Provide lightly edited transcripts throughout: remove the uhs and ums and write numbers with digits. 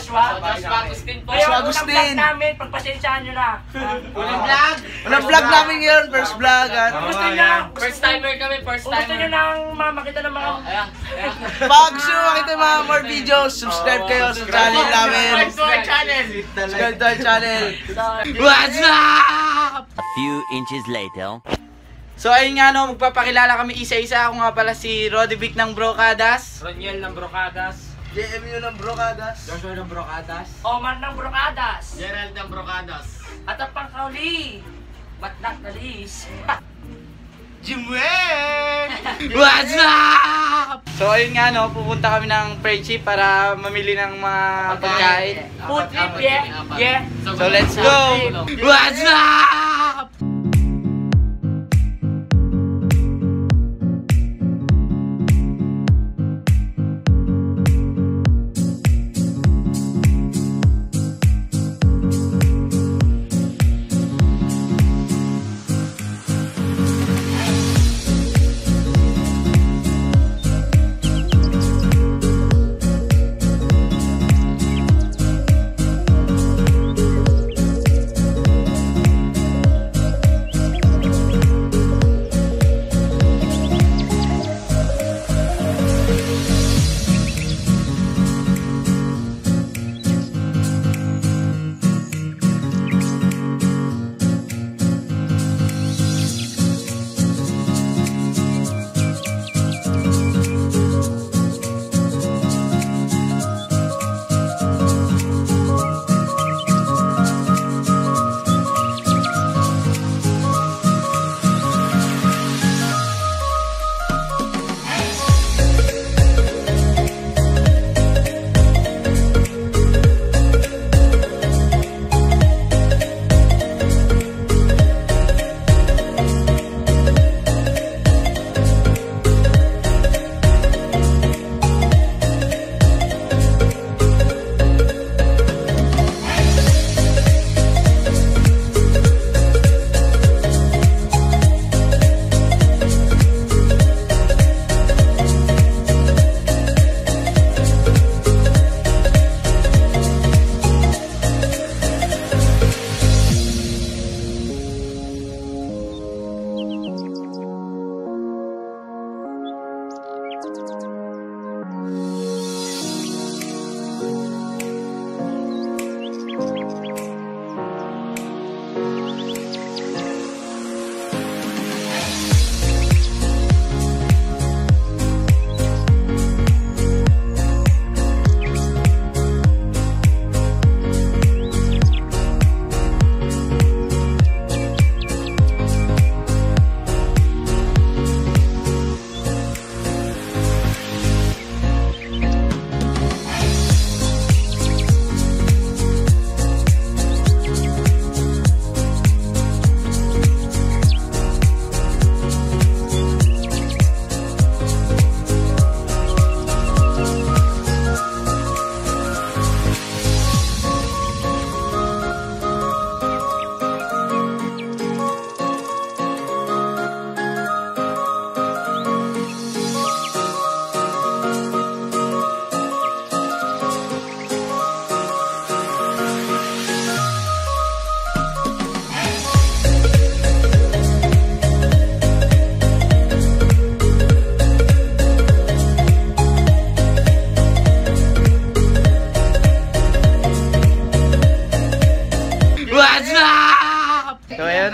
Joshua. Joshua Agustin po. Ngayon, unang vlog namin, pagpasensyahan nyo na. Unang vlog. Unang vlog namin ngayon, first vlog. Gusto nyo, First timer kami, first kung gusto nyo timer. nang makita ng mga... Ayan. Pag gusto nyo makita yung mga more videos, subscribe kayo sa channel namin. Subscribe to our channel. Subscribe to our channel. What's up? A few inches later. So ayun nga no, magpapakilala kami isa-isa. Ako nga pala si Rodivic ng Brocadas. Roniel ng Brocadas. JMU ng Brocadas. Joshua ng Brocadas. Oman ng Brocadas. Gerald ng Brocadas. At ang pangkauli, ba't not the least? Jimwell! What's up? So ayun nga no, pupunta kami ng friendship para mamili ng mga pagkain. Food trip, yeah. Yeah. So let's go! What's up?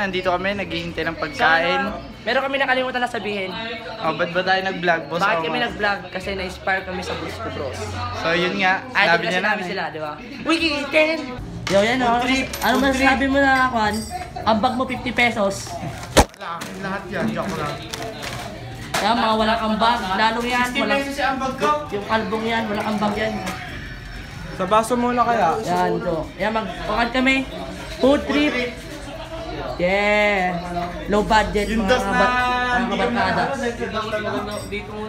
nandito kami, naghihintay ng pagkain. Meron kami nakalimutan na sabihin. Oh, ba't ba tayo nag-vlog, boss? Bakit kami nag-vlog? Kasi na-inspire kami sa Bros Ko Bros. So yun nga, Ay, sabi di niya kasi namin namin. sila, di ba? Wiki, 10! Yo, yan o. Ano masasabi mo na, Kwan? Ang bag mo 50 pesos. Wala, akin lahat yan. Joke lang. Yan, mga walang ambag. Lalong yan. 50 Walang, pesos ang bag ko. yung kalbong yan, walang ambag yan. Sa baso muna kaya? Yan, to. Yan, mag-pakad kami. Food trip. Yeah. Low budget, Yung mga dos na kabarkada.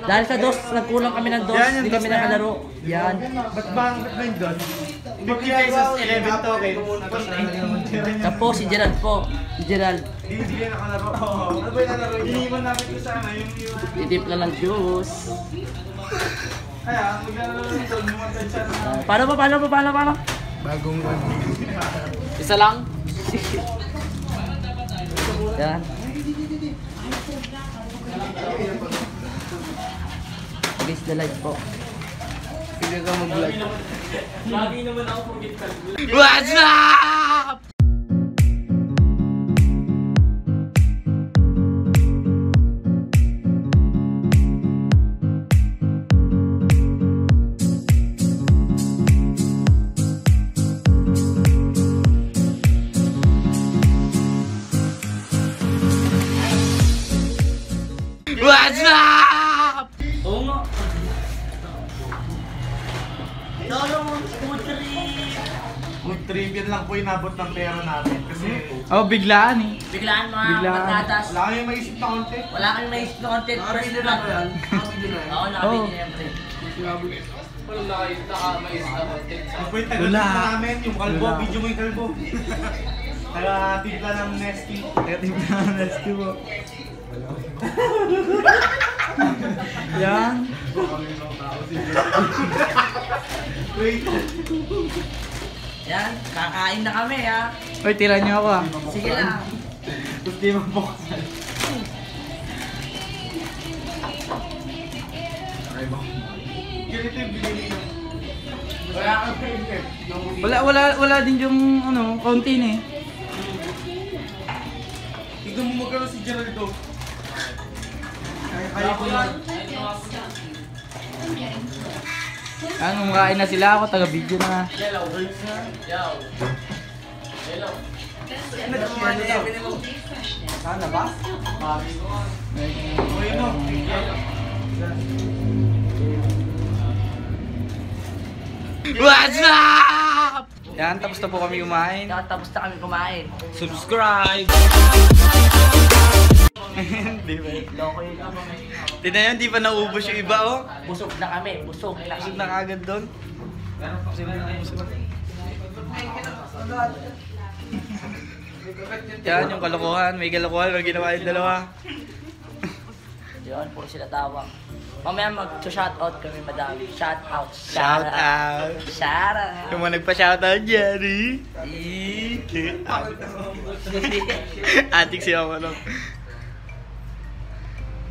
Dahil sa dos, nagkulang kami ng dos. Yan, yung Hindi kami dos na yan. nakalaro. Yan. Ba't ba yung doon? 50 pesos, 11 token. Tapos si Gerald po. Si Gerald. Hindi na nakalaro. Ano ba yung nalaro? Iniwan namin ko sana yung... Titip lang ng juice. Ayan, maglalaro doon. Lumatad siya na. Paano? Bagong Isa lang? Yan. Guys, the light po. Sige ka mag-vlog. Lagi naman ako pag What's up? What's up? Oo nga. Food trip yan lang po inabot ng pera namin. Kasi Oh, biglaan eh. Biglaan mga Biglaan. patatas. wala kayong maisip na content. Wala kang naisip na content. First Nakabili na vlog. ba yan? Nakabili na yan. Oo, nakabili na yan, pre. Yung po yung taga Wala. namin, yung kalbo, Wala. video mo yung kalbo. Taga timpla ng Nesty. Negative na nasty po. Yan. Wait. Yan, kakain na kami ha. Uy, tira niyo ako ah. Sige lang. Tapos di mabuksan. Ganito yung binili nyo. Wala kang favorite. Wala din yung ano, kaunti na eh. Tignan mo magkano si Geraldo. Kaya ko yan. Ano, makain na sila ako, taga-video na. Sana ba? Uy mo. What's up? Yan, tapos na po kami kumain. Tapos na kami kumain. Subscribe! Di ba? Loko yun. Tignan yun, di pa naubos yung iba oh. Busog na kami, busog na Busog kami. na kagad doon. Yan, yung kalokohan. May kalokohan, may ginawa yung dalawa. Yun, puro sila tawag. Mamaya mag-shoutout kami madami. Shoutout. Shout out! Shoutout. Yung mga nagpa-shoutout dyan eh. Atik siya ako lang.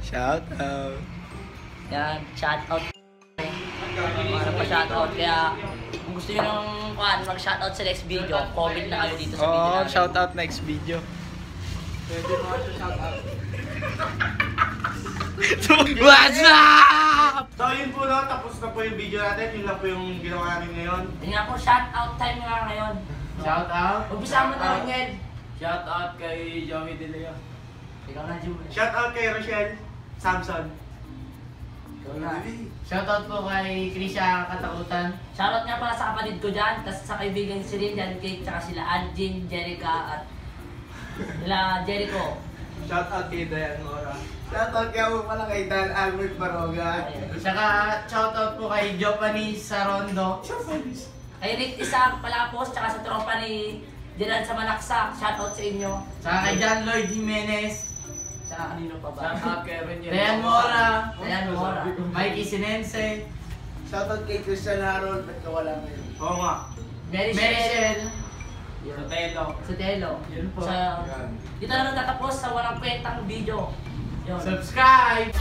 Shout out! Yan, shoutout. Para pa shoutout. Kaya kung gusto nyo ng mag-shoutout sa next video, comment na kayo dito sa video Oh, namin. shout out next video. What's up? So yun po no, tapos na po yung video natin. Yun lang po yung ginawa namin ngayon. Yun nga po, shoutout time nga ngayon. Shout out. Umpisa mo na rin yan. Shout out kay Joey De Leo. Ikaw na, June. Shout out kay Rochelle Samson. Ikaw na. Shout out po kay Krisha Katakutan. Shoutout nga pala sa kapatid ko dyan, tapos sa kaibigan si Rin dyan, saka sila Aljin, Jerica, at sila Jericho. Shout out kay Dayan Mora. Shoutout kaya mo pala kay Dan Albert Baroga. Saka shout out po kay Jopani Sarondo. Kay Rick Isaac Palapos, tsaka sa tropa ni Dylan sa Manaksak, shoutout sa inyo. Saka kay John Lloyd Jimenez. Tsaka kanino pa ba? Shout out kay Dayan Mora. Ayan, Mora. Mikey Sinense. Shoutout kay Christian Harold. Ba't ka wala ngayon? Oo nga. Mary Mary Shell. Shell. Sotelo. Sa Telo. Yun po. Sa, dito na natatapos sa walang kwentang video. Yun. Subscribe!